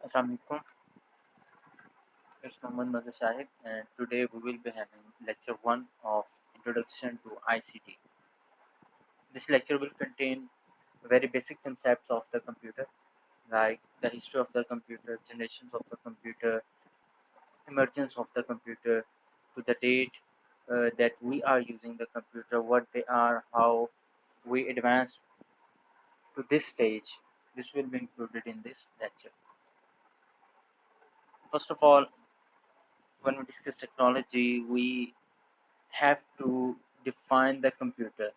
Assalamualaikum. It's Mohammad Nazar Shahid, and today we will be having lecture 1 of Introduction to ICT. This lecture will contain very basic concepts of the computer, like the history of the computer, generations of the computer, emergence of the computer, to the date that we are using the computer, what they are, how we advance to this stage. This will be included in this lecture. First of all, when we discuss technology, we have to define the computer.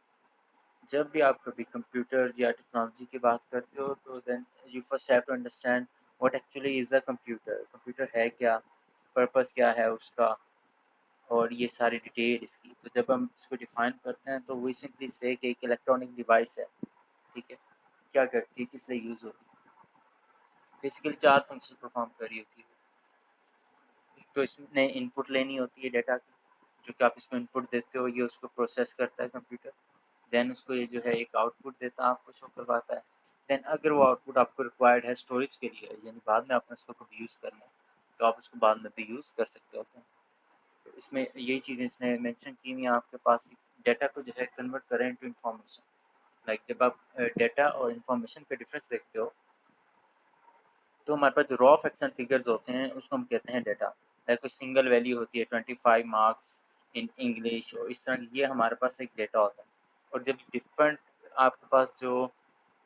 जब भी आप कभी computer या technology की बात करते हो तो then you first have to understand what actually is a computer. Computer है क्या, पर्पस क्या है उसका, और ये सारी डिटेल इसकी. तो जब हम इसको डिफाइन करते हैं तो वी सिंपली से कि एक इलेक्ट्रॉनिक डिवाइस है. ठीक है, क्या करती है, किस लिए यूज़ होती है. बेसिकली चार फंक्शन परफॉर्म कर रही होती है. तो इसमें इनपुट लेनी होती है डाटा की, जो कि आप इसमें इनपुट देते हो, ये उसको प्रोसेस करता है कंप्यूटर. देन उसको ये जो है एक आउटपुट देता है, आपको शो करवाता है. देन अगर वो आउटपुट आपको रिक्वायर्ड है स्टोरेज के लिए, यानी बाद में आपने उसको कभी यूज़ करना है, तो आप उसको बाद में भी यूज़ कर सकते होते हैं. तो इसमें यही चीज़ें इसने मेंशन की हुई हैं आपके पास. डाटा को जो है कन्वर्ट करें इनटू इन्फॉर्मेशन. लाइक जब आप डाटा और इन्फॉर्मेशन का डिफरेंस देखते हो, तो हमारे पास जो रॉ फैक्ट्स एंड फिगर्स होते हैं उसको हम कहते हैं डाटा. लाइक कोई सिंगल वैल्यू होती है 25 मार्क्स इन इंग्लिश, और इस तरह ये हमारे पास एक डाटा होता है. और जब डिफरेंट आपके पास जो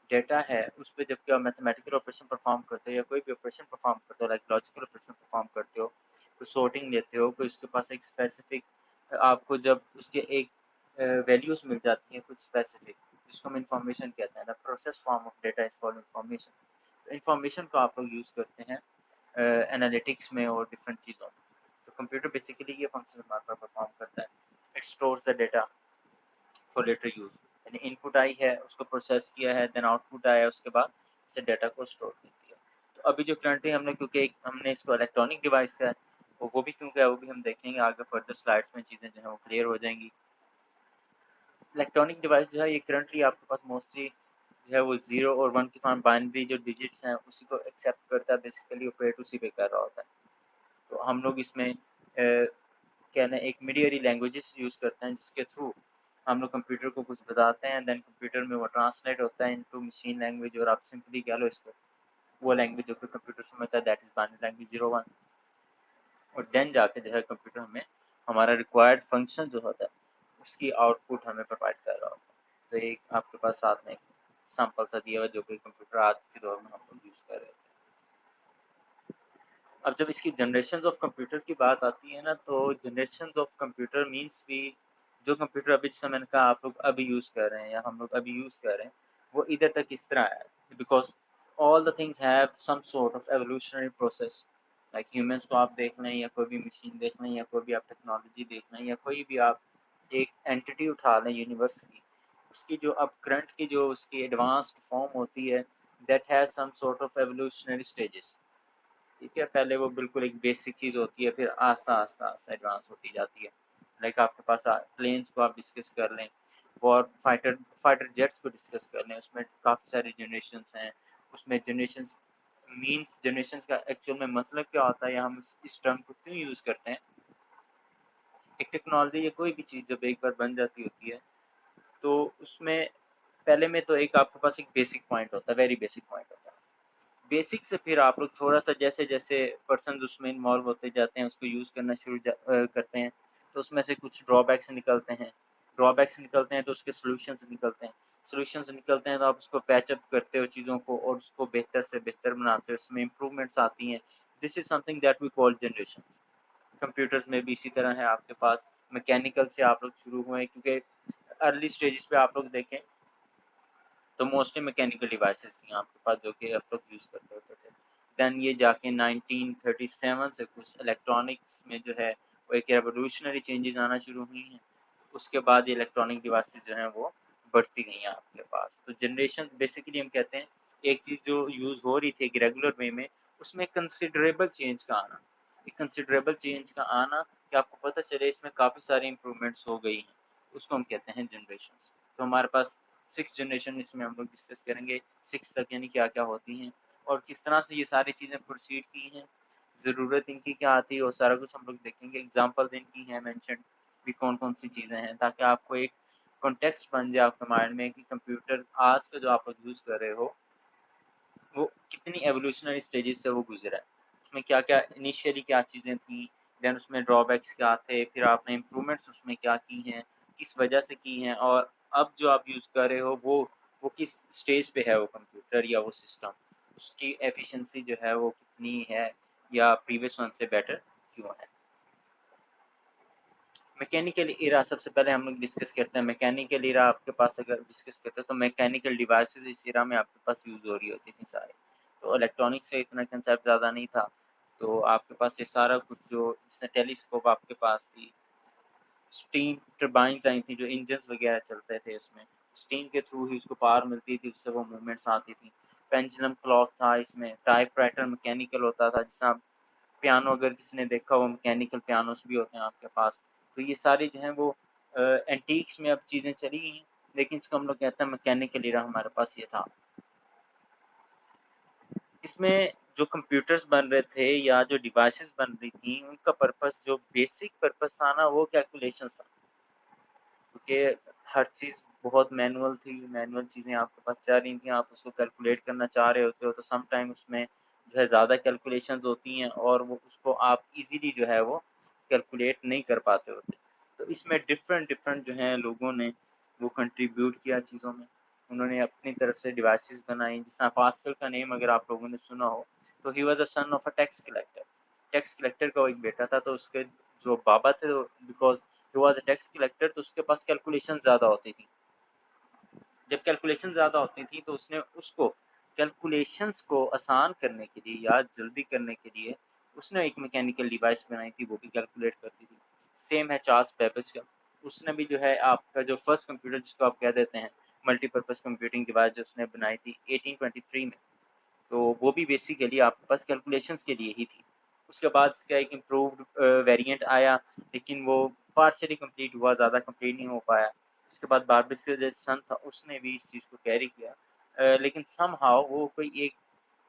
डेटा है उस पर जब क्या मैथमेटिकल ऑपरेशन परफॉर्म करते हो या कोई भी ऑपरेशन परफॉर्म करते हो, लाइक लॉजिकल ऑपरेशन परफॉर्म करते हो, कोई सॉर्टिंग लेते हो, कोई उसके पास एक स्पेसिफिक, आपको जब उसके एक वैल्यूज मिल जाती हैं कुछ स्पेसिफिक, जिसको हम इंफॉर्मेशन कहते हैं. The process form of data is called information. तो इंफॉर्मेशन को आप लोग यूज़ करते हैं एनालिटिक्स में और डिफरेंट चीज़ों में. तो कंप्यूटर बेसिकली ये फंक्शन हमारे पास परफॉर्म करता है. It stores the data for later use. यानी इनपुट आई है, उसको प्रोसेस किया है, देन आउटपुट आया, उसके बाद इसे डाटा को स्टोर कर दिया. तो अभी जो करंटली हमने, क्योंकि हमने इसको इलेक्ट्रॉनिक डिवाइस का है, वो भी क्योंकि है, वो भी हम देखेंगे आगे फर्दर स्लाइड्स में, चीज़ें जो है वो क्लियर हो जाएंगी. इलेक्ट्रॉनिक डिवाइस जो है ये करंटली आपके पास मोस्टली जो है वो 0 और 1 की फॉर्म बाइनरी जो डिजिट्स हैं उसी को एक्सेप्ट करता है, बेसिकली ऑपरेट उसी पे कर रहा होता है. तो हम लोग इसमें कहना एक मीडियरी लैंग्वेजेस यूज़ करते हैं, जिसके थ्रू हम लोग कंप्यूटर को कुछ बताते हैं, देन कंप्यूटर में वो ट्रांसलेट होता है इनटू मशीन लैंग्वेज, और आप सिंपली कह लो इसको वो लैंग्वेज जो कि कंप्यूटर समझता है, दैट इज बाइनरी लैंग्वेज 0 1. और देन जाके जो है कंप्यूटर हमें हमारा रिक्वायर्ड फंक्शन जो होता है उसकी आउटपुट हमें प्रोवाइड कर रहा होता है. तो एक आपके पास साथ में एक सैम्पल सा दिया हुआ जो कि कंप्यूटर आज के दौर में हम लोग यूज़ कर रहे हैं. अब जब इसकी जनरेशन ऑफ कंप्यूटर की बात आती है ना, तो जनरेशन ऑफ कंप्यूटर मीन्स भी जो कंप्यूटर अभी, जैसे मैंने कहा आप लोग अभी यूज़ कर रहे हैं या हम लोग अभी यूज़ कर रहे हैं, वो इधर तक इस तरह है because all the things have some sort of evolutionary process. Like humans को आप देख लें या कोई भी मशीन देख लें या कोई भी आप टेक्नोलॉजी देख लें या कोई भी आप एक एंटिटी उठा लें यूनिवर्स की, उसकी जो अब करंट की जो उसकी एडवांस्ड फॉर्म होती है, that has some sort of evolutionary stages. ठीक है, पहले वो बिल्कुल एक बेसिक चीज़ होती है, फिर आस्ता आस्ता आस्ता एडवांस होती जाती है. लाइक आपके पास प्लेन्स को आप डिस्कस कर लें, और फाइटर फाइटर जेट्स को डिस्कस कर लें, उसमें काफ़ी सारे जनरेशन्स हैं. उसमें जनरेशन्स मीन्स जनरेशन्स का एक्चुअल में मतलब क्या होता है या हम इस टर्म को क्यों यूज़ करते हैं. एक टेक्नोलॉजी या कोई भी चीज़ जब एक बार बन जाती होती है, तो उसमें पहले में तो एक आपके पास एक बेसिक पॉइंट होता है, वेरी बेसिक पॉइंट होता है. बेसिक से फिर आप लोग थोड़ा सा जैसे जैसे पर्सन उसमें इन्वॉल्व होते जाते हैं, उसको यूज़ करना शुरू करते हैं, तो उसमें से कुछ ड्रॉबैक्स निकलते हैं. ड्रॉबैक्स निकलते हैं तो उसके सॉल्यूशंस निकलते हैं. सॉल्यूशंस निकलते हैं तो आप उसको पैचअप करते हो चीज़ों को, और उसको बेहतर से बेहतर बनाते हो, उसमें इम्प्रूवमेंट्स आती हैं. This is something that we call generation. Computers में भी इसी तरह है आपके पास. मैकेनिकल से आप लोग शुरू हुए, क्योंकि अर्ली स्टेजेस पे आप लोग देखें तो मोस्टली मैकेनिकल डिवाइसेस थी आपके पास जो कि आप लोग यूज़ करते होते थे. देन ये जाके 1937 से कुछ इलेक्ट्रॉनिक्स में जो है वो एक रेवोल्यूशनरी चेंजेस आना शुरू हुई हैं. उसके बाद ये इलेक्ट्रॉनिक डिवाइसेस जो हैं वो बढ़ती गई हैं आपके पास. तो जनरेशन बेसिकली हम कहते हैं एक चीज़ जो यूज़ हो रही थी एक रेगुलर वे में, उसमें कंसिडरेबल चेंज का आना. एक कंसिडरेबल चेंज का आना कि आपको पता चले इसमें काफ़ी सारी इंप्रूवमेंट्स हो गई हैं, उसको हम कहते हैं जनरेशन. तो हमारे पास 6 जनरेशन इसमें हम लोग डिस्कस करेंगे. 6 तक यानी क्या क्या होती हैं. और किस तरह से ये सारी चीज़ें प्रोसीड की हैं, ज़रूरत इनकी क्या आती है और सारा कुछ हम लोग देखेंगे। एग्ज़ाम्पल्स इनकी हैं मेंशन भी कौन-कौन सी चीज़ें हैं, ताकि आपको एक कॉन्टेक्स्ट बन जाए आपके माइंड में कि कंप्यूटर आज का जो आप लोग यूज़ कर रहे हो, वो कितनी एवोल्यूशनरी स्टेजेस से वो गुज़रा है। उसमें क्या-क्या इनिशियली क्या चीज़ें थी, देन उसमें ड्रॉबैक्स क्या थे, फिर आपने इम्प्रूवमेंट्स उसमें क्या की हैं, किस वजह से की हैं और अब जो आप यूज़ कर रहे हो वो किस स्टेज पे है वो कंप्यूटर या वो सिस्टम, उसकी एफिशिएंसी जो है वो कितनी है या प्रीवियस वन से बेटर क्यों है। मैकेनिकल एरा सबसे पहले हम लोग डिस्कस करते हैं। मैकेनिकल एरा आपके पास अगर डिस्कस करते हैं तो मैकेनिकल डिवाइसेस इस एरा में आपके पास यूज़ हो रही होती थी सारी। तो इलेक्ट्रॉनिक्स से इतना कंसेप्ट ज़्यादा नहीं था। तो आपके पास ये सारा कुछ जो जैसे टेलीस्कोप आपके पास थी, स्टीम टरबाइन्स आई थी जो इंजन्स वगैरह चलते थे उसमें। स्टीम के थ्रू ही उसको पावर मिलती थी, उससे वो मूवमेंट्स आती थी। पेंडुलम क्लॉक था इसमें, टाइपराइटर मैकेनिकल होता था जैसा पियानो अगर किसी ने देखा हो मैकेनिकल पियानोस भी होते हैं आपके पास। तो ये सारी जो हैं वो एंटीक्स में अब चीज़ें चली गई हैं, लेकिन इसको हम लोग कहते हैं मैकेनिकल एरा हमारे पास ये था। इसमें जो कंप्यूटर्स बन रहे थे या जो डिवाइसेस बन रही थी, उनका पर्पस जो बेसिक पर्पस था ना वो कैलकुलेशंस था। क्योंकि हर चीज़ बहुत मैनुअल थी, मैनुअल चीज़ें आपके पास चल रही थी, आप उसको कैलकुलेट करना चाह रहे होते हो तो सम टाइम उसमें जो है ज़्यादा कैलकुलेशंस होती हैं और वो उसको आप ईज़िली जो है वो कैलकुलेट नहीं कर पाते होते। तो इसमें डिफरेंट जो हैं लोगों ने वो कंट्रीब्यूट किया चीज़ों में। उन्होंने अपनी तरफ से डिवाइसेस बनाई, जैसे पास्कल का नेम अगर आप लोगों ने सुना हो, तो he was the son of a tax collector. Tax collector का वो एक बेटा था, तो उसके जो बाबा थे because he was a tax collector तो उसके पास कैलकुलेशन ज़्यादा होती थी। जब कैलकुलेशन ज़्यादा होती थी तो उसने उसको कैलकुलेशंस को आसान करने के लिए या जल्दी करने के लिए उसने एक मैकेनिकल डिवाइस बनाई थी, वो भी कैलकुलेट करती थी। सेम है चार्ल्स बेबेज का। उसने भी जो है आपका जो फर्स्ट कंप्यूटर जिसको आप कह देते हैं मल्टीपर्पज़ कंप्यूटिंग डिवाइस जो उसने बनाई थी 1823 में। तो वो भी बेसिकली आपके पास कैलकुलेशंस के लिए ही थी। उसके बाद इसका एक इम्प्रूव्ड वेरिएंट आया, लेकिन वो पार्शियली कंप्लीट हुआ, ज़्यादा कंप्लीट नहीं हो पाया। इसके बाद बार्बेज का जो सन था उसने भी इस चीज़ को कैरी किया, लेकिन समहाउ वो कोई एक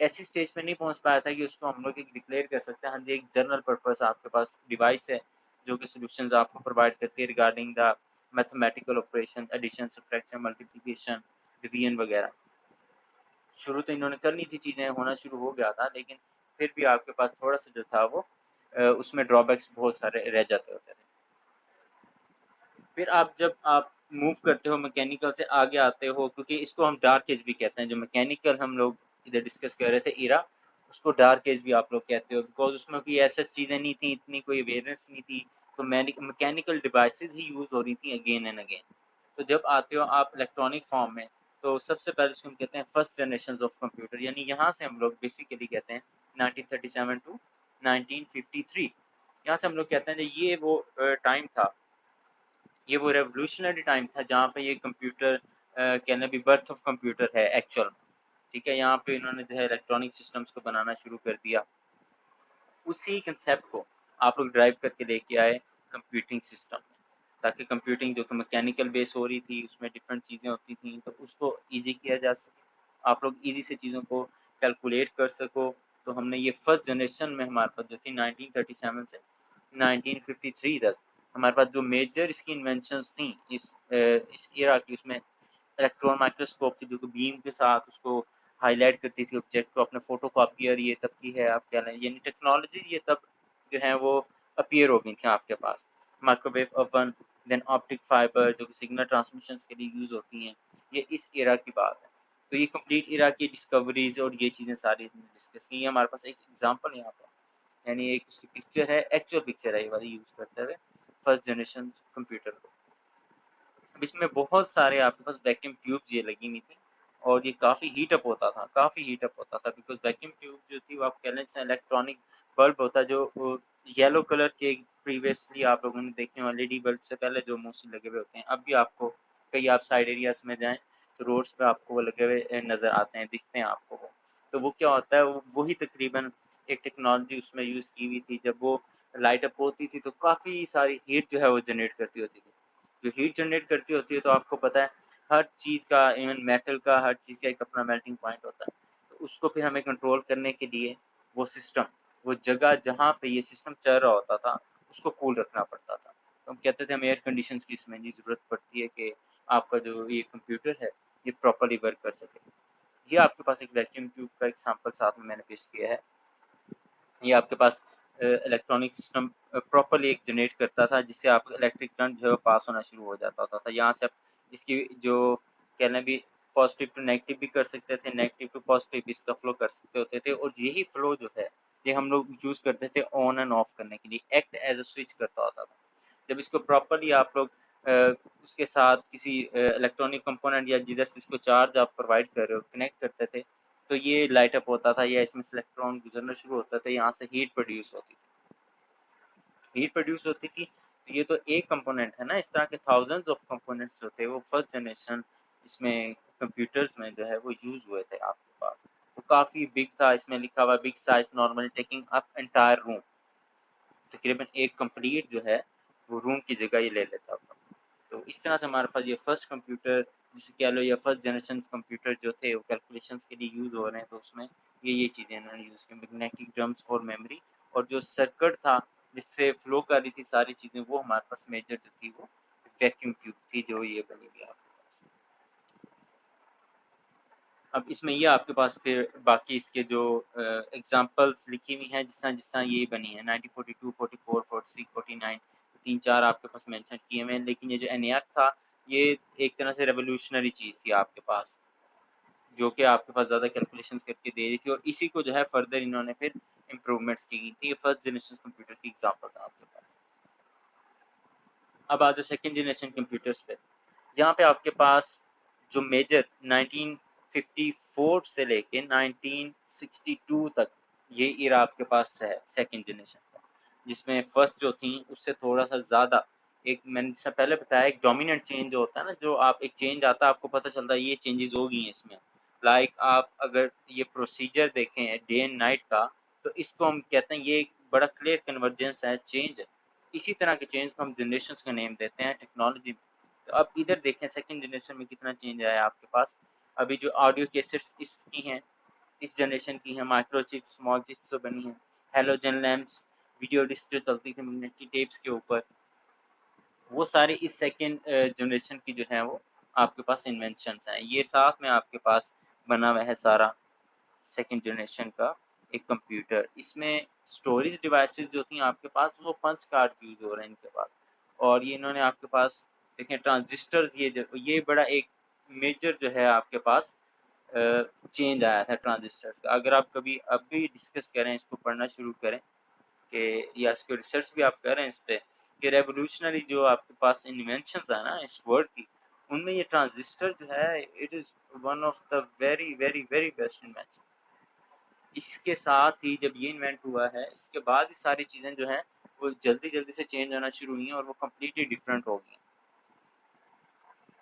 ऐसी स्टेज पे नहीं पहुंच पाया था कि उसको हम लोग एक डिक्लेयर कर सकते हैं हाँ जी एक जनरल पर्पस आपके पास डिवाइस है जो कि सॉल्यूशंस आपको प्रोवाइड करती है regarding the mathematical operation, addition, subtraction, multiplication, division वगैरह। शुरू तो इन्होंने कर ली थी चीज़ें, होना शुरू हो गया था, लेकिन फिर भी आपके पास थोड़ा-सा जो था वो उसमें ड्रॉबैक्स बहुत सारे रह जाते होते थे। फिर जब आप मूव करते हो मैकेनिकल से आगे आते हो, क्योंकि इसको हम डार्क एज भी कहते हैं, जो मैकेनिकल हम लोग इधर डिस्कस कर रहे थे एरा, उसको डार्क एज भी आप लोग कहते हो बिकॉज़ उसमें कोई ऐसा चीज़ें नहीं थी, इतनी कोई अवेयरनेस नहीं थी, तो मैकेनिकल डिवाइसेज़ ही यूज़ हो रही थी अगेन एंड अगेन। तो जब आते हो आप इलेक्ट्रॉनिक फॉर्म में, तो सबसे पहले इसको हम कहते हैं फर्स्ट जनरेशन ऑफ कंप्यूटर, यानी यहाँ से हम लोग बेसिकली कहते हैं 1937 टू 1953। यहाँ से हम लोग कहते हैं कि ये वो टाइम था, ये वो रेवोल्यूशनरी टाइम था जहाँ पे ये कंप्यूटर कहना भी बर्थ ऑफ कंप्यूटर है एक्चुअल में। ठीक है, यहाँ पे इन्होंने जो है इलेक्ट्रॉनिक सिस्टम्स को बनाना शुरू कर दिया। उसी कंसेप्ट को आप लोग ड्राइव करके लेके आए कंप्यूटिंग सिस्टम में, ताकि कंप्यूटिंग जो कि मैकेनिकल बेस हो रही थी उसमें डिफरेंट चीज़ें होती थी तो उसको ईज़ी किया जा सके, आप लोग ईज़ी से चीज़ों को कैलकुलेट कर सको। तो हमने ये फर्स्ट जनरेशन में हमारे पास जो थी 1937 से 1953 तक हमारे पास जो मेजर इसकी इन्वेंशंस थी इस एरा की, उसमें इलेक्ट्रॉन माइक्रोस्कोप थी जो कि बीम के साथ उसको हाईलाइट करती थी ऑब्जेक्ट को, अपने फोटो को अपीयर ये तब की है, आप कह रहे हैं यानी टेक्नोलॉजीज ये तब जो है वो अपीयर हो गई थी आपके पास। Microwave oven, then optic fibre जो कि सिग्नल ट्रांसमिशन के लिए यूज़ होती हैं, ये इस एरा की बात है। तो ये कंप्लीट एरा की डिस्कवरीज और ये चीज़ें सारी डिस्कस की हैं। हमारे पास एक एग्जांपल यहाँ पर, यानी एक उसकी पिक्चर है, एक्चुअल पिक्चर है ये वाली यूज़ करते हुए फर्स्ट जनरेशन कंप्यूटर को। अब इसमें बहुत सारे आपके पास वैक्यूम ट्यूब्स ये लगी हुई थी और ये काफ़ी हीट अप होता था, काफ़ी हीट अप होता था बिकॉज़ वैक्यूम ट्यूब जो थी वो आप कह लें इलेक्ट्रॉनिक बल्ब होता है जो येलो कलर के प्रीवियसली आप लोगों ने देखे हों एलईडी बल्ब से पहले जो मोस्टली लगे हुए होते हैं। अब भी आपको कहीं आप साइड एरियाज़ में जाएँ तो रोड्स पे आपको वो लगे हुए नज़र आते हैं, दिखते हैं आपको वो। तो वो क्या होता है, वो वही तकरीबन एक टेक्नोलॉजी उसमें यूज़ की हुई थी। जब वो लाइट अप होती थी तो काफ़ी सारी हीट जो है वो जनरेट करती होती थी। जो हीट जनरेट करती होती है तो आपको पता है हर चीज़ का, इवन मेटल का, हर चीज़ का एक अपना मेल्टिंग पॉइंट होता है। तो उसको फिर हमें कंट्रोल करने के लिए वो सिस्टम, वो जगह जहाँ पे ये सिस्टम चल रहा होता था, उसको कूल रखना पड़ता था। तो हम कहते थे हमें एयर कंडीशंस की इसमें नहीं ज़रूरत पड़ती है कि आपका जो ये कंप्यूटर है, ये प्रॉपर्ली वर्क कर सके। ये आपके पास एक वैक्यूम ट्यूब का एग्ज़ाम्पल साथ में मैंने पेश किया है। ये आपके पास इलेक्ट्रॉनिक सिस्टम प्रॉपर्ली एक जनरेट करता था, जिससे आपका इलेक्ट्रिक करंट जो है पास होना शुरू हो जाता था। यहाँ से आप इसकी जो कह लें भी पॉजिटिव टू नेगेटिव भी कर सकते थे, नेगेटिव टू पॉजिटिव इसका फ्लो कर सकते होते थे, और यही फ्लो जो है ये हम लोग यूज़ करते थे ऑन एंड ऑफ करने के लिए, एक्ट एज अ स्विच करता होता था। जब इसको प्रॉपर्ली आप लोग उसके साथ किसी इलेक्ट्रॉनिक कंपोनेंट या जिधर से इसको चार्ज आप प्रोवाइड कर रहे हो कनेक्ट करते थे, तो ये लाइट अप होता था या इसमें से इलेक्ट्रॉन गुजरना शुरू होता था, यहाँ से हीट प्रोड्यूस होती थी। हीट प्रोड्यूस होती थी, तो ये तो एक कंपोनेंट है ना, इस तरह के थाउजेंड्स ऑफ कंपोनेंट्स जो थे वो फर्स्ट जनरेशन इसमें कंप्यूटर्स में जो है वो यूज़ हुए थे आपके पास। वो काफ़ी बिग था, इसमें लिखा हुआ big size normally taking up entire room. तकरीबन एक कंप्लीट जो है वो रूम की जगह ही ले लेता था। तो इस तरह से हमारे पास ये फर्स्ट कंप्यूटर जिसे कह लो या फर्स्ट जनरेशन कंप्यूटर जो थे वो कैलकुलेशंस के लिए यूज़ हो रहे हैं, तो उसमें ये चीज़ें इन्होंने यूज़ की, मैग्नेटिक ड्रम्स फॉर मेमोरी, और जो सर्किट था जिससे फ्लो कर रही थी सारी चीज़ें, वो हमारे पास मेजर जो थी वो वैक्यूम ट्यूब थी जो ये बनी हुई आपके पास। अब इसमें ये आपके पास फिर बाकी इसके जो एग्जांपल्स लिखी हुई हैं जिस तरह ये बनी है 1942, 44, 46, 49, तीन चार आपके पास मेंशन किए हुए हैं। लेकिन ये जो ENIAC था ये एक तरह से रेवोल्यूशनरी चीज़ थी आपके पास, जो कि आपके पास ज़्यादा कैलकुलेशंस करके दे रही थी, और इसी को जो है फर्दर इन्होंने फिर इम्प्रूवमेंट्स की थी। ये फर्स्ट जनरेशन कंप्यूटर की एग्जांपल था आपके पास। अब आ जाओ सेकंड जनरेशन कंप्यूटर्स पे। यहाँ पे आपके पास जो मेजर 1954 से लेके 1962 तक ये इरा आपके पास है सेकंड जनरेशन का, जिसमें फर्स्ट जो थी उससे थोड़ा सा ज़्यादा, एक मैंने जैसा पहले बताया एक डोमिनेंट चेंज जो होता है ना, जो आप एक चेंज आता है आपको पता चलता है ये चेंजेस हो गई हैं इसमें। लाइक आप अगर ये प्रोसीजर देखें डे एंड नाइट का, तो इसको हम कहते हैं ये एक बड़ा क्लियर कन्वर्जेंस है, चेंज है। इसी तरह के चेंज को हम जनरेशन का नेम देते हैं टेक्नोलॉजी में। तो अब इधर देखें सेकंड जनरेशन में कितना चेंज आया आपके पास। अभी जो ऑडियो कैसेट्स इसकी हैं, इस जनरेशन की हैं, माइक्रोचिप स्मॉल चिप्स जो बनी हैं, हेलोजन लैंप्स, वीडियो डिस्क जो चलती थी मैग्नेटिक टेप्स के ऊपर, वो सारी इस सेकंड जनरेशन की जो है वो आपके पास इन्वेंशंस हैं। ये साथ में आपके पास बना हुआ है सारा सेकंड जनरेशन का एक कंप्यूटर। इसमें स्टोरेज डिवाइसेस जो थी आपके पास वो पंच कार्ड यूज़ हो रहे हैं इनके पास, और ये इन्होंने आपके पास देखें ट्रांजिस्टर्स, ये बड़ा एक मेजर जो है आपके पास चेंज आया था ट्रांजिस्टर्स का। अगर आप कभी अब भी डिस्कस करें, इसको पढ़ना शुरू करें कि या इसको रिसर्च भी आप कर रहे हैं इस पे कि रेवोल्यूशनरी जो आपके पास इन्वेंशंस है ना इस वर्ड की, उनमें ये ट्रांजिस्टर जो है it is one of the very very very best invention. इसके साथ ही जब ये इन्वेंट हुआ है, इसके बाद ही सारी चीज़ें जो हैं वो जल्दी जल्दी से चेंज होना शुरू हुई हैं और वो कम्प्लीटली डिफरेंट हो गई।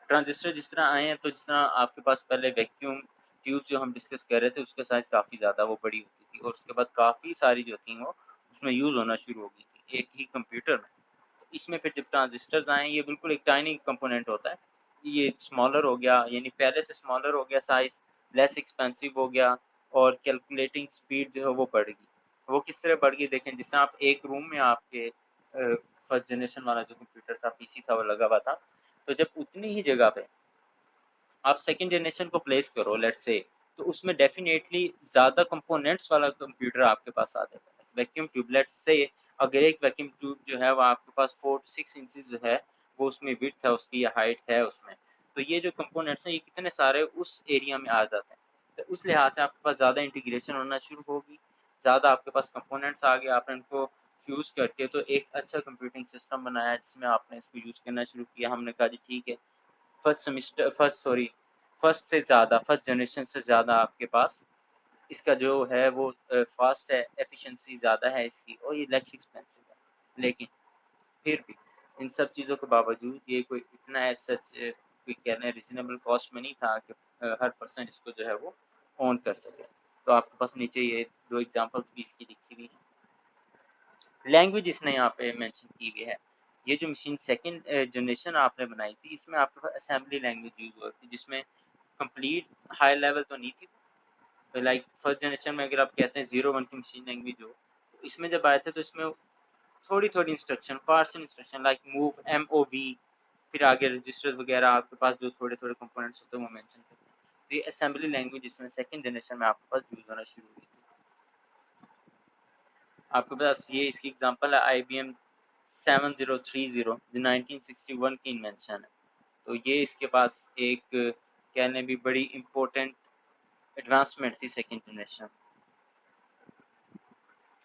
ट्रांजिस्टर जिस तरह आए हैं, तो जिस तरह आपके पास पहले वैक्यूम ट्यूब जो हम डिस्कस कर रहे थे उसका साइज़ काफ़ी ज़्यादा वो बड़ी होती थी, और उसके बाद काफ़ी सारी जो थी वो उसमें यूज़ होना शुरू हो गई थी एक ही कंप्यूटर में। तो इसमें फिर जब ट्रांजिस्टर्स आए, ये बिल्कुल एक टाइनी कंपोनेंट होता है, ये स्मॉलर हो गया, यानी पहले से स्मॉलर हो गया साइज़, लेस एक्सपेंसिव हो गया, और कैलकुलेटिंग स्पीड जो है वो बढ़ गई। वो किस तरह बढ़ गई देखें, जिस तरह आप एक रूम में आपके फर्स्ट जनरेशन वाला जो कंप्यूटर था, पीसी था, वो लगा हुआ था, तो जब उतनी ही जगह पे आप सेकंड जनरेशन को प्लेस करो लेट्स से, तो उसमें डेफिनेटली ज़्यादा कंपोनेंट्स वाला कंप्यूटर आपके पास आ जाता है। वैक्यूम ट्यूब लेट्स से, अगर एक वैक्यूम ट्यूब जो है वो आपके पास 4 टू 6 इंचेस जो है वो उसमें विड्थ है उसकी या हाइट है उसमें, तो ये जो कंपोनेंट्स हैं ये कितने सारे उस एरिया में आ जाते हैं। तो उस लिहाज से आपके पास ज़्यादा इंटीग्रेशन होना शुरू होगी, ज़्यादा आपके पास कंपोनेंट्स आ गए, आपने इनको फ्यूज़ करके तो एक अच्छा कंप्यूटिंग सिस्टम बनाया जिसमें आपने इसको यूज़ करना शुरू किया। हमने कहा जी ठीक है, फर्स्ट से ज़्यादा फर्स्ट जनरेशन से ज़्यादा आपके पास इसका जो है वो फास्ट है, एफिशिएंसी ज़्यादा है इसकी, और ये लेस एक्सपेंसिव है। लेकिन फिर भी इन सब चीज़ों के बावजूद ये कोई इतना एज़ सच कोई कह लें रीज़नेबल कॉस्ट में नहीं था कि हर पर्सन इसको जो है वो ओन कर सके। तो आपके पास नीचे ये 2 एग्ज़ाम्पल्स भी इसकी लिखी हुई हैं। लैंग्वेज इसने यहाँ पे मेंशन की हुई है। ये जो मशीन सेकंड जनरेशन आपने बनाई थी, इसमें आपके पास असेंबली लैंग्वेज यूज़ हुई थी, जिसमें कंप्लीट हाई लेवल तो नहीं थी, लाइक फर्स्ट जनरेशन में अगर आप कहते हैं 0-1 की मशीन लैंग्वेज हो, तो इसमें जब आए थे तो इसमें थोड़ी-थोड़ी instruction, partial instruction like move, MOV, फिर आगे रजिस्टर्स वगैरह आपके पास जो थोड़े-थोड़े कंपोनेंट्स होते हैं वो मेंशन करते हैं। तो ये असेंबली लैंग्वेज इसमें सेकंड जनरेशन में आपके पास यूज़ होना शुरू हुई थी। आपके पास ये इसकी एग्जांपल है आईबीएम 7030 जो 1961 की इन्वेंशन है। तो ये इसके पास एक कहने भी बड़ी इम्पोर्टेंट एडवांसमेंट थी सेकंड जनरेशन।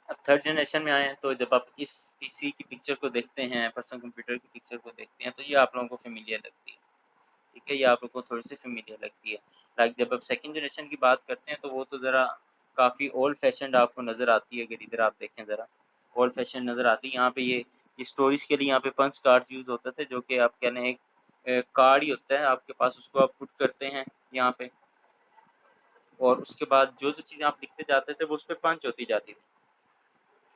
अब थर्ड जनरेशन में आए हैं तो जब आप इस पीसी की पिक्चर को देखते हैं, पर्सनल कंप्यूटर की पिक्चर को देखते हैं, तो ये आप लोगों को फेमिलियर लगती है। ठीक है, ये आप लोगों को थोड़ी सी फेमिलियर लगती है। लाइक जब आप सेकंड जनरेशन की बात करते हैं तो वो तो ज़रा काफ़ी ओल्ड फैशनड आपको नज़र आती है। अगर इधर आप देखें ज़रा ओल्ड फैशन नज़र आती है। यहाँ पे ये स्टोरेज के लिए यहाँ पे पंच कार्ड्स यूज़ होते थे, जो कि आप कह लें एक कार्ड ही होता है आपके पास, उसको आप पुट करते हैं यहाँ पे, और उसके बाद जो चीज़ें आप लिखते जाते थे वो उस पर पंच होती जाती थी।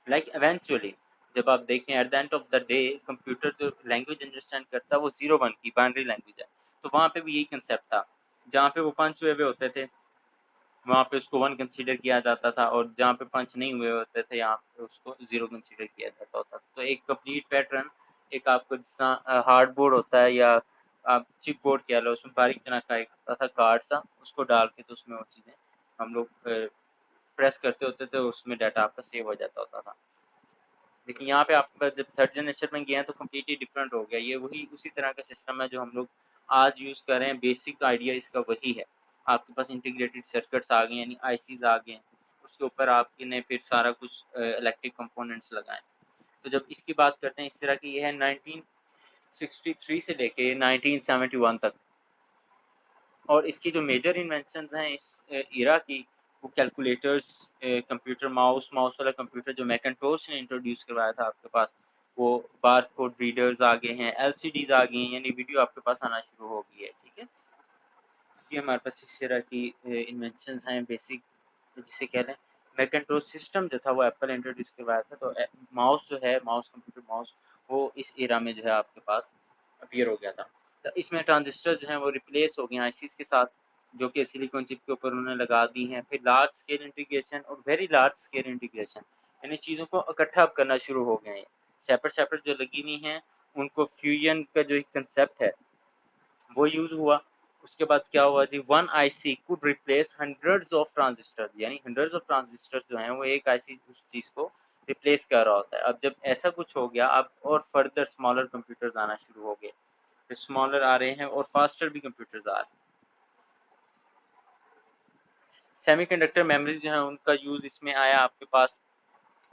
लाइक इवेंचुअली जब आप देखें at the end of the day computer जो लैंग्वेज अंडरस्टैंड करता है वो 0-1 की बाइनरी लैंग्वेज है। तो वहाँ पे भी यही कंसेप्ट था, जहाँ पे वो पंच हुए हुए होते थे वहाँ पे उसको 1 कंसीडर किया जाता था, और जहाँ पे पंच नहीं हुए होते थे यहाँ पे उसको 0 कंसीडर किया जाता होता था। तो एक कंप्लीट पैटर्न, एक आपको जिस हार्ड बोर्ड होता है या आप चिप बोर्ड कह लो, उसमें बारीक तरह का एक होता था कार्ड सा, उसको डाल के तो उसमें वो चीज़ें हम लोग प्रेस करते होते थे, उसमें डाटा आपका सेव हो जाता होता था। लेकिन यहाँ पे आपका जब थर्ड जनरेशन में गए हैं तो कम्प्लीटली डिफरेंट हो गया। ये वही उसी तरह का सिस्टम है जो हम लोग आज यूज़ कर रहे हैं। बेसिक आइडिया इसका वही है। आपके पास इंटीग्रेटेड सर्किट्स आ गए, यानी आईसीज आ गए हैं, उसके ऊपर आपने फिर सारा कुछ इलेक्ट्रिक कंपोनेंट्स लगाए। तो जब इसकी बात करते हैं इस तरह की, ये है 1963 से लेके 1971 तक, और इसकी जो मेजर इन्वेंशन हैं इस इरा की, वो कैलकुलेटर्स, कंप्यूटर माउस, माउस वाला कंप्यूटर जो मैकिन्टोश ने इंट्रोड्यूस करवाया था आपके पास, वो बार कोड रीडर्स आ गए हैं, एलसीडीज आ गई हैं, यानी वीडियो आपके पास आना शुरू हो गई है। ठीक है, ये हमारे पास इस तरह की इन्वेंशन हैं बेसिक, जिसे कह रहे हैं मैकिन्टोश सिस्टम जो था वो एप्पल इंट्रोड्यूस करवाया था। तो माउस जो है, माउस कंप्यूटर माउस, वो इस एरा में जो है आपके पास अपीयर हो गया था। तो इसमें ट्रांजिस्टर जो हैं वो रिप्लेस हो गए आईसीज के साथ, जो कि सिलिकॉन चिप के ऊपर उन्होंने लगा दी हैं। फिर लार्ज स्केल इंटीग्रेशन और वेरी लार्ज स्केल इंटीग्रेशन, यानी चीज़ों को इकट्ठा करना शुरू हो गए हैं। सेपरेट सेपरेट जो लगी हुई हैं उनको फ्यूजन का जो एक कंसेप्ट है वो यूज़ हुआ। उसके बाद क्या हुआ जी, one IC could replace hundreds of transistor, यानी हंड्रेड्स ऑफ ट्रांजिस्टर जो हैं वो एक आईसी उस चीज़ को रिप्लेस कर रहा होता है। अब जब ऐसा कुछ हो गया, अब और फर्दर स्मॉलर कंप्यूटर्स आना शुरू हो गए, फिर स्मॉलर आ रहे हैं और फास्टर भी कंप्यूटर्स आ रहे हैं। सेमीकंडक्टर मेमोरीज जो है उनका यूज़ इसमें आया आपके पास।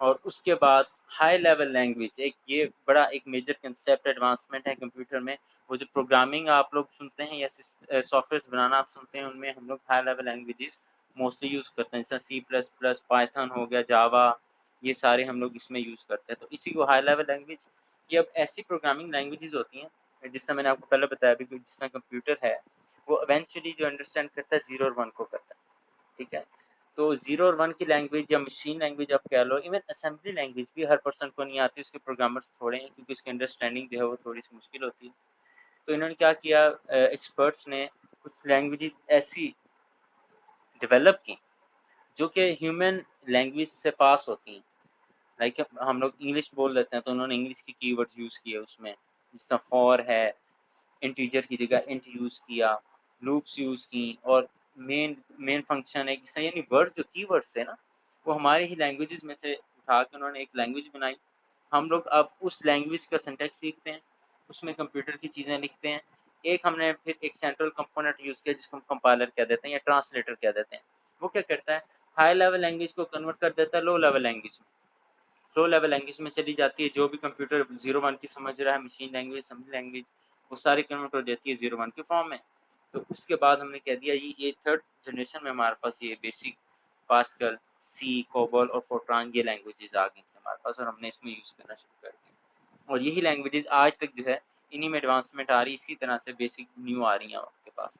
और उसके बाद हाई लेवल लैंग्वेज, एक ये बड़ा एक मेजर कंसेप्ट एडवांसमेंट है कंप्यूटर में। वो जो प्रोग्रामिंग आप लोग सुनते हैं या सॉफ्टवेयर बनाना आप सुनते हैं, उनमें हम लोग high level languages mostly use करते हैं, जैसे सी प्लस प्लस, पाइथन हो गया, जावा, ये सारे हम लोग इसमें यूज़ करते हैं। तो इसी को हाई लेवल लैंग्वेज, ये अब ऐसी प्रोग्रामिंग लैंग्वेजेस होती हैं जिससे मैंने आपको पहले बताया भी, जिस तरह कंप्यूटर है वो इवेंचुअली जो अंडरस्टैंड करता है 0 और 1 को करता है। ठीक है, तो 0 और 1 की लैंग्वेज या मशीन लैंग्वेज आप कह लो, इवन असेंबली लैंग्वेज भी हर पर्सन को नहीं आती, उसके प्रोग्रामर्स थोड़े हैं, क्योंकि उसकी अंडरस्टैंडिंग जो है वो थोड़ी सी मुश्किल होती है। तो इन्होंने क्या किया, एक्सपर्ट्स ने कुछ लैंग्वेजेस ऐसी डेवलप की जो कि ह्यूमन लैंग्वेज से पास होती हैं। लाइक हम लोग इंग्लिश बोल लेते हैं, तो उन्होंने इंग्लिश की कीवर्ड्स यूज़ किए उसमें, जिस तरह फॉर है, इंटीजर की जगह इंट यूज़ किया, लूप्स यूज़ की, और मेन मेन फंक्शन है कि यानी वर्ड जो कीवर्ड्स है ना, वो हमारे ही लैंग्वेजेस में से उठा के उन्होंने एक लैंग्वेज बनाई। हम लोग अब उस लैंग्वेज का सिंटैक्स सीखते हैं, उसमें कंप्यूटर की चीज़ें लिखते हैं। एक हमने फिर एक सेंट्रल कंपोनेंट यूज़ किया जिसको हम कंपाइलर कह देते हैं या ट्रांसलेटर कह देते हैं। वो क्या करता है, हाई लेवल लैंग्वेज को कन्वर्ट कर देता है लो लेवल लैंग्वेज में। लो लेवल लैंग्वेज में चली जाती है, जो भी कंप्यूटर 0-1 की समझ रहा है, मशीन लैंग्वेज, असेंबली लैंग्वेज, वो सारी कन्वर्ट हो जाती है 0-1 के फॉर्म में। तो उसके बाद हमने कह दिया ये थर्ड जनरेशन में हमारे पास ये बेसिक पास्कल, सी, कोबोल और फोर्ट्रान ये लैंग्वेजेस आ गई थी हमारे पास, और हमने इसमें यूज़ करना शुरू कर दिया। और यही लैंग्वेजेस आज तक जो है इन्हीं में एडवांसमेंट आ रही है, इसी तरह से बेसिक न्यू आ रही हैं आपके पास।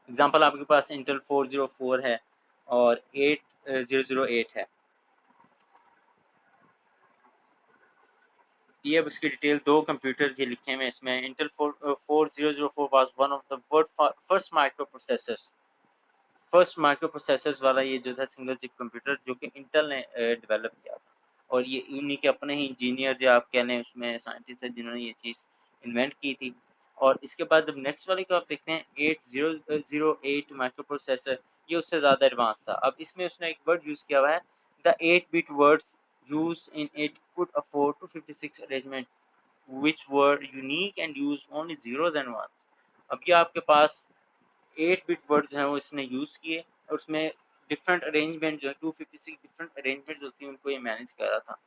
एग्जांपल आपके पास इंटेल 404 है और 8008 है। ये अब इसकी डिटेल, दो कंप्यूटर्स ये लिखे हुए हैं इसमें। Intel 4004 was one of the world first micro processors first micro processors वाला ये जो था सिंगल चिप कंप्यूटर जो कि इंटेल ने डेवलप किया था, और ये उन्हीं के अपने ही इंजीनियर जो आप कह लें उसमें साइंटिस्ट है जिन्होंने ये चीज़ इन्वेंट की थी। और इसके बाद जब नेक्स्ट वाले को आप देखते हैं 8008 माइक्रो प्रोसेसर, ये उससे ज़्यादा एडवांस था। अब इसमें उसने एक वर्ड यूज़ किया हुआ है, the 8 bit words used in it could afford 256 arrangement which were unique and used only zeros and ones. अब ये आपके पास 8 बिट वर्ड्स हैं वो इसने यूज़ किए, और उसमें डिफरेंट अरेंजमेंट जो है 256 डिफरेंट अरेंजमेंट्स होती हैं उनको ये मैनेज कर रहा था।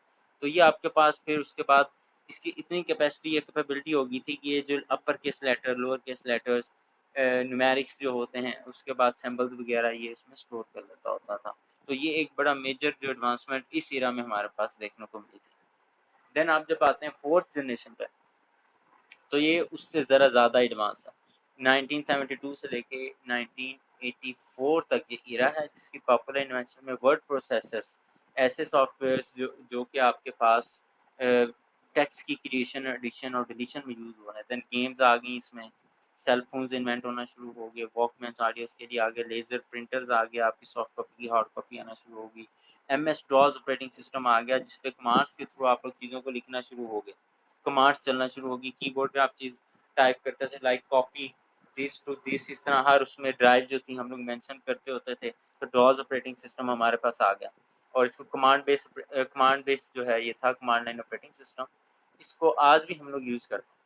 तो ये आपके पास फिर उसके बाद इसकी इतनी कैपेसिटी या कैपेबिलिटी होगी थी कि ये जो upper case letter, lower case letters, numerics जो होते हैं, उसके बाद सिंबल्स वगैरह ये इसमें स्टोर कर लेता होता था। तो ये एक बड़ा मेजर जो एडवांसमेंट इस एरा में हमारे पास देखने को मिली थी। देन आप जब आते हैं 4th जनरेशन पे, तो ये उससे ज़रा ज़्यादा एडवांस है। 1972 से लेके 1984 तक ये इरा है जिसकी पॉपुलर इन्वेंशन में वर्ड प्रोसेसर्स, ऐसे सॉफ्टवेयर्स जो कि आपके पास टेक्स्ट की क्रिएशन, एडिशन और डिलीशन में यूज़ हो रहे हैं। देन गेम्स आ गई इसमें, सेल फोन्स इन्वेंट होना शुरू हो गए, वॉकमैन्स ऑडियोज़ के लिए आ गए, लेज़र प्रिंटर्स आ गए, आपकी सॉफ्ट कॉपी की हार्ड कॉपी आना शुरू हो गई, MS DOS ऑपरेटिंग सिस्टम आ गया जिस पे कमांड्स के थ्रू आप लोग चीज़ों को लिखना शुरू हो गए, कमांड्स चलना शुरू होगी, कीबोर्ड पे आप चीज़ टाइप करते थे like copy this to this, इस तरह हर उसमें ड्राइव जो थी हम लोग मेंशन करते होते थे। तो डॉस ऑपरेटिंग सिस्टम हमारे पास आ गया, और इसको कमांड बेस जो है ये था कमांड लाइन ऑपरेटिंग सिस्टम। इसको आज भी हम लोग यूज़ करते हैं।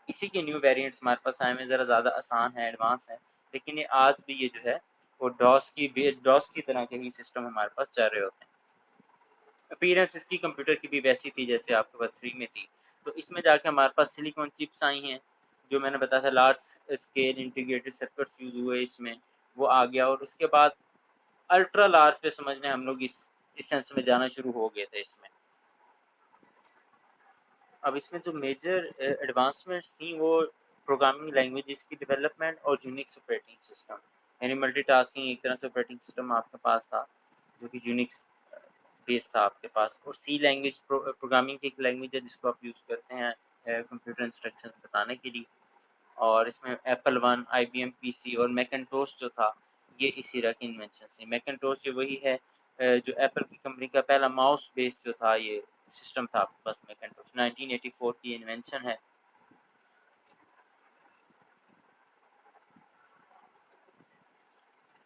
इसी के न्यू वेरिएंट्स हमारे पास आए हैं, ज़रा ज़्यादा आसान है, एडवांस है, लेकिन ये आज भी ये जो है वो डॉस की तरह के ही सिस्टम हमारे पास चल रहे होते हैं। अपीयरेंस इसकी कंप्यूटर की भी वैसी थी जैसे आपके पास 3 में थी। तो इसमें जाके हमारे पास सिलिकॉन चिप्स आई हैं, जो मैंने बताया था large scale integrated circuits use हुए इसमें, वो आ गया। और उसके बाद अल्ट्रा लार्ज पे समझ लें हम लोग इस सेंस में जाना शुरू हो गए थे इसमें। अब इसमें जो मेजर एडवांसमेंट्स थी वो प्रोग्रामिंग लैंग्वेजेस की डेवलपमेंट और यूनिक्स ऑपरेटिंग सिस्टम, यानी मल्टीटास्किंग एक तरह से ऑपरेटिंग सिस्टम आपके पास था जो कि यूनिक्स बेस था आपके पास। और सी लैंग्वेज प्रोग्रामिंग की एक लैंग्वेज है जिसको आप यूज़ करते हैं कंप्यूटर इंस्ट्रक्शंस बताने के लिए। और इसमें एप्पल वन, IBM PC और मैकिन्टोश जो था ये इसी तरह की इन्वेंशन थी। मैकिन्टोश ये वही है जो एप्पल की कंपनी का पहला माउस बेस्ड जो था ये सिस्टम था आपके पास मैकिन्टोश, 1984 की इन्वेंशन है।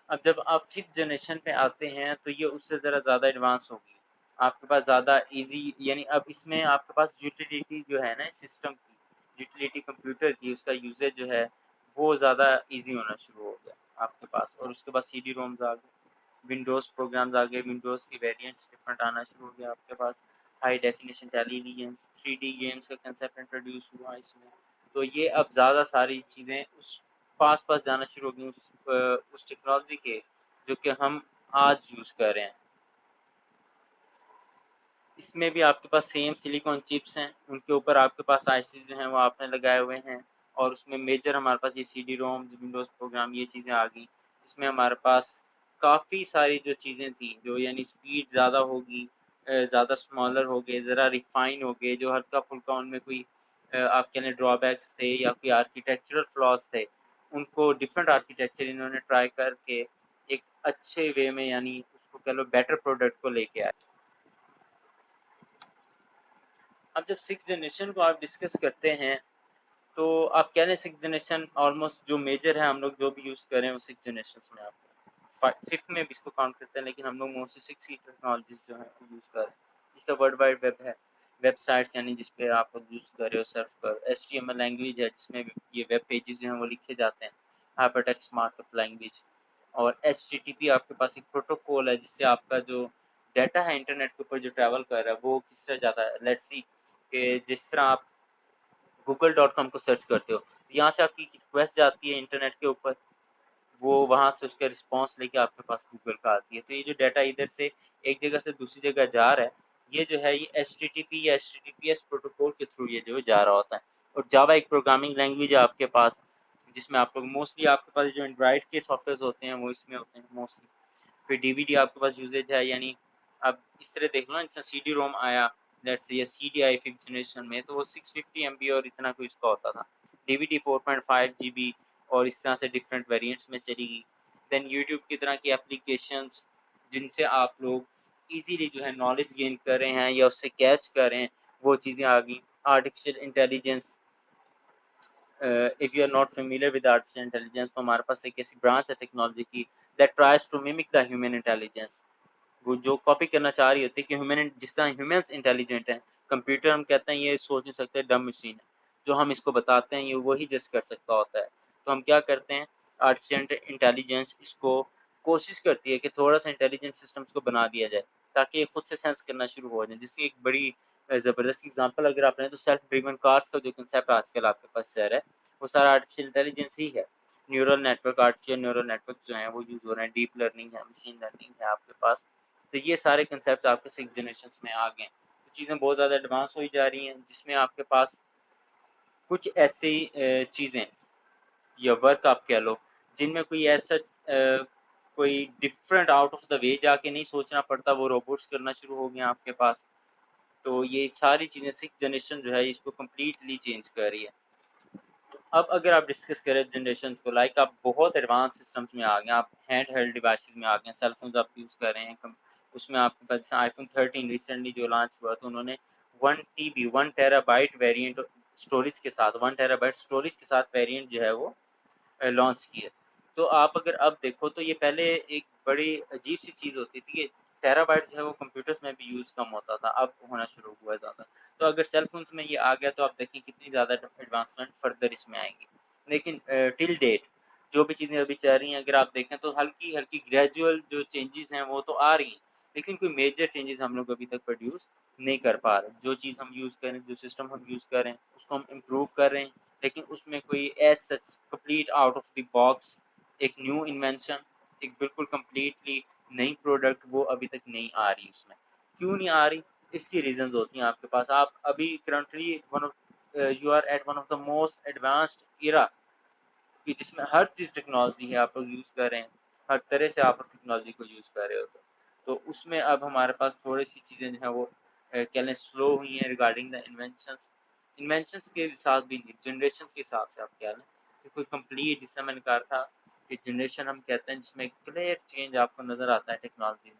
अब जब आप 5th जनरेशन पे आते हैं तो ये उससे ज़रा ज़्यादा एडवांस होगी। आपके पास ज़्यादा ईज़ी, यानी अब इसमें आपके पास यूटिलिटी जो है ना सिस्टम की, यूटिलिटी कंप्यूटर की, उसका यूसेज जो है वो ज़्यादा ईज़ी होना शुरू हो गया आपके पास। और उसके बाद CD-ROMs आ गए, विंडोज़ प्रोग्राम्स आ गए, विंडोज़ की वेरिएंट्स डिफरेंट आना शुरू हो गया आपके पास, high definition televisions, 3D games का कंसेप्ट इंट्रोड्यूस हुआ इसमें। तो ये अब ज़्यादा सारी चीज़ें उस पास जाना शुरू हो गई उस टेक्नोलॉजी के जो कि हम आज यूज़ कर रहे हैं। इसमें भी आपके पास सेम सिलिकॉन चिप्स हैं, उनके ऊपर आपके पास आईसी जो हैं वो आपने लगाए हुए हैं। और उसमें मेजर हमारे पास ये CD-ROMs, विंडोज़ प्रोग्राम, ये चीज़ें आ गई। इसमें हमारे पास काफ़ी सारी जो चीज़ें थी जो यानी स्पीड ज़्यादा होगी, ज़्यादा स्मॉलर हो गए, ज़रा रिफाइन हो गए, जो हल्का-फुल्का उनमें कोई आप कह लें ड्रॉबैक्स थे या कोई आर्किटेक्चरल फ्लॉज़ थे, उनको डिफरेंट आर्किटेक्चर इन्होंने ट्राई करके एक अच्छे वे में, यानी उसको कह लो बेटर प्रोडक्ट को लेके आए। अब जब 6th जनरेशन को आप डिस्कस करते हैं, तो आप कह लें 6th जनरेशन ऑलमोस्ट जो मेजर है हम लोग जो भी यूज़ कर रहे हैं वो 6th जनरेशन में आप 5th में भी इसको काउंट करते हैं, लेकिन हम लोग मोस्टली 6 ही टेक्नोलॉजीज़ जो हैं वो यूज़ कर रहे हैं। जैसे वर्ल्ड वाइड वेब है, वेबसाइट्स यानी जिस पे आप लोग यूज़ कर रहे हो सर्फ कर, HTML लैंग्वेज है जिसमें ये वेब पेजेस जो हैं वो लिखे जाते हैं, हाइपरटेक्स्ट मार्कअप लैंग्वेज। और HTTP आपके पास एक प्रोटोकॉल है जिससे आपका जो डाटा है इंटरनेट के ऊपर जो ट्रैवल कर रहा है वो किस तरह जाता है। लेट्स सी कि जिस तरह आप google.com को सर्च करते हो, यहाँ से आपकी रिक्वेस्ट जाती है इंटरनेट के ऊपर, वो वहाँ से उसका रिस्पॉन्स लेके आपके पास गूगल का आती है। तो ये जो डाटा इधर से एक जगह से दूसरी जगह जा रहा है, ये जो है ये HTTP या HTTPS प्रोटोकॉल के थ्रू ये जो है जा रहा होता है। और जावा एक प्रोग्रामिंग लैंग्वेज है आपके पास, जिसमें आप लोग मोस्टली आपके पास जो एंड्रॉइड के सॉफ्टवेयर होते हैं वो इसमें होते हैं मोस्टली। फिर डीवीडी आपके पास यूजेज है, यानी अब इस तरह देख लो ना, जैसे CD-ROM आया, लेट्स से, या CD आई 5th जनरेशन में, तो वो 650 MB और इतना कोई इसका होता था। डीवीडी 4.5 GB और इस तरह से डिफरेंट वेरिएंट्स में चली गई। देन यूट्यूब की तरह की एप्लीकेशंस जिनसे आप लोग इजीली जो है नॉलेज गेन कर रहे हैं या उससे कैच कर रहे हैं, वो चीज़ें आ गई। Artificial intelligence, if you are not familiar with artificial intelligence, तो हमारे पास एक ऐसी ब्रांच है टेक्नोलॉजी की that tries to mimic the human intelligence. वो जो कॉपी करना चाह रही होती है कि ह्यूमन जिस तरह ह्यूमंस इंटेलिजेंट हैं, कंप्यूटर हम कहते हैं ये सोच नहीं सकते, डम मशीन है। जो हम इसको बताते हैं ये वही जस्ट कर सकता होता है। तो हम क्या करते हैं, आर्टिफिशियल इंटेलिजेंस इसको कोशिश करती है कि थोड़ा सा इंटेलिजेंट सिस्टम्स को बना दिया जाए ताकि ये खुद से सेंस करना शुरू हो जाए। जिसकी एक बड़ी ज़बरदस्त एग्जांपल अगर आप लें तो सेल्फ ड्रिवन कार्स का जो कंसेप्ट आजकल आपके पास चल रहा है, वो सारा आर्टिफिशियल इंटेलिजेंस ही है। Neural network, artificial neural network जो हैं वो यूज़ हो रहे हैं, डीप लर्निंग है, मशीन लर्निंग है आपके पास। तो ये सारे कंसेप्ट आपके 6 जनरेशंस में आ गए हैं। तो चीज़ें बहुत ज़्यादा एडवांस होई जा रही हैं, जिसमें आपके पास कुछ ऐसी चीज़ें या वर्क आप कह लो, जिनमें कोई ऐसा कोई different out of the way जाके नहीं सोचना पड़ता, वो रोबोट्स करना शुरू हो गए हैं आपके पास। तो ये सारी चीज़ें 6th जनरेशन जो है इसको कंप्लीटली चेंज कर रही है। तो अब अगर आप डिस्कस करें जनरेशन को, लाइक आप बहुत एडवांस सिस्टम्स में आ गए, आप हैंड हेल्ड डिवाइसेस में आ गए, सेल फोन्स आप यूज़ कर रहे हैं। उसमें आपके पास आईफोन 13 रिसेंटली जो लॉन्च हुआ, तो उन्होंने 1 टीबी 1 टेराबाइट वेरिएंट स्टोरेज के साथ, 1 टेराबाइट स्टोरेज के साथ वेरिएंट जो है वो लॉन्च किए। तो आप अगर अब देखो तो ये पहले एक बड़ी अजीब सी चीज़ होती थी कि टेराबाइट जो है वो कंप्यूटर्स में भी यूज़ कम होता था, अब होना शुरू हुआ है ज़्यादा। तो अगर सेल फोन्स में ये आ गया तो आप देखें कितनी ज़्यादा एडवांसमेंट फर्दर इसमें आएंगी। लेकिन टिल डेट जो भी चीज़ें अभी चल रही हैं अगर आप देखें तो हल्की हल्की ग्रेजुअल जो चेंजेस हैं वो तो आ रही हैं, लेकिन कोई मेजर चेंजेस हम लोग अभी तक प्रोड्यूस नहीं कर पा रहे। जो चीज़ हम यूज़ करें, जो सिस्टम हम यूज़ कर रहे हैं उसको हम इम्प्रूव कर रहे हैं, लेकिन उसमें कोई as such complete out of the box एक न्यू इन्वेंशन, एक बिल्कुल कंप्लीटली नई प्रोडक्ट वो अभी तक नहीं आ रही उसमें। क्यों नहीं आ रही? इसकी रीजंस होती हैं आपके पास। आप अभी currently one of you are at one of the most advanced era कि जिसमें हर चीज़ टेक्नोलॉजी है, आप लोग यूज़ कर रहे हैं, हर तरह से आप टेक्नोलॉजी को यूज़ कर रहे हो। तो उसमें अब हमारे पास थोड़ी सी चीज़ें जो हैं वो कह लें स्लो हुई हैं रिगार्डिंग द इन्वेंशंस। इन्वेंशंस के साथ भी नहीं, जनरेशन के हिसाब से आप कह लें कि कोई कंप्लीट, जिससे मैंने कहा था कि जनरेशन हम कहते हैं जिसमें क्लियर चेंज आपको नज़र आता है टेक्नोलॉजी में,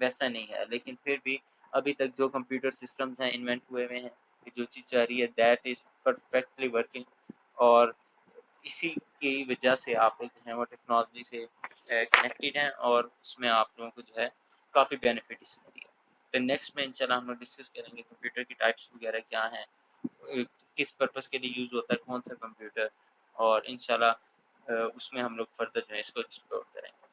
वैसा नहीं है। लेकिन फिर भी अभी तक जो कंप्यूटर सिस्टम्स हैं इन्वेंट हुए हुए हैं, कि जो चीज़ चाह रही है दैट इज़ परफेक्टली वर्किंग, और इसी की वजह से आप लोग जो हैं वो टेक्नोलॉजी से कनेक्टेड हैं, और उसमें आप लोगों को जो है काफ़ी बेनिफिट इसने दिया। तो नेक्स्ट में इंशाल्लाह हम लोग डिस्कस करेंगे कंप्यूटर की टाइप्स वगैरह क्या हैं, किस पर्पस के लिए यूज़ होता है कौन सा कंप्यूटर, और इंशाल्लाह उसमें हम लोग फर्दर जो है इसको एक्सप्लोर करेंगे।